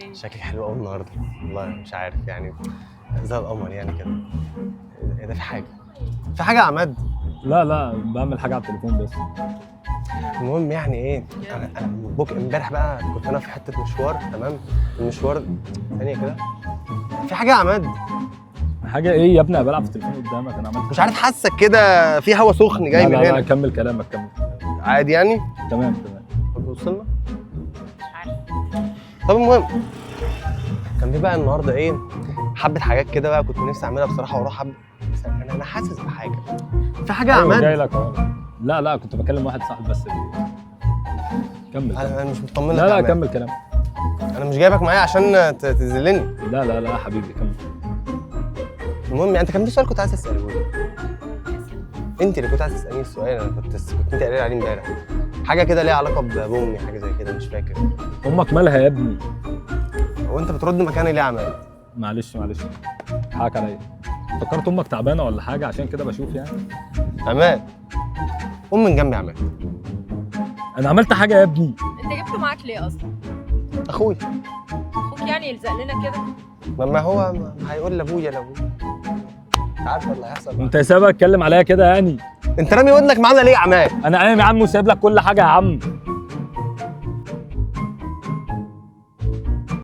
ايه؟ شكلك حلو قوي النهارده، والله مش عارف يعني زي القمر يعني كده. ايه ده، في حاجه يا عماد؟ لا بعمل حاجه على التليفون بس. المهم يعني ايه، انا امبارح بقى كنت انا في حته مشوار، تمام؟ المشوار ثانيه كده. في حاجه يا عماد؟ حاجه ايه يا ابني؟ انا بلعب في التليفون قدامك، انا عملت مش عارف، حاسك كده في هوا سخن جاي من لا هنا. كمل كلامك كمل. عادي يعني؟ تمام. طب وصلنا؟ مش عارفه. طب المهم كان في بقى النهارده ايه، حبه حاجات كده بقى كنت نفسي اعملها بصراحه، واروح حبه. انا حاسس بحاجه، في حاجه يا أيوة عماد؟ جاي لك اهو. لا كنت بكلم واحد صاحبي بس. كمل. انا مش مطمن لك. لا كمل كلامك. انا مش جايبك معايا عشان تذلني. لا حبيبي كمل. المهم يعني انت كان في سؤال كنت عايز تساله لي. انت اللي كنت عايز تسالني السؤال، انا كنت انت قايل عليه امبارح. حاجه كده ليها علاقه بامي، حاجه زي كده، مش فاكر. امك مالها يا ابني؟ هو انت بترد مكاني ليه يا عماد؟ معلش حقك عليا. فكرت امك تعبانه ولا حاجه عشان كده بشوف يعني. عماد قوم من جنبي يا عماد. انا عملت حاجه يا ابني؟ انت جبته معاك ليه اصلا؟ اخويا. اخوك يعني يلزق لنا كده؟ ما هو ما هيقول لابويا عارف اللي هيحصل. انت سايبها تتكلم عليا كده يعني؟ انت رامي ودنك معانا ليه يا عماد؟ انا قايم يا عم وسايب لك كل حاجه يا عم.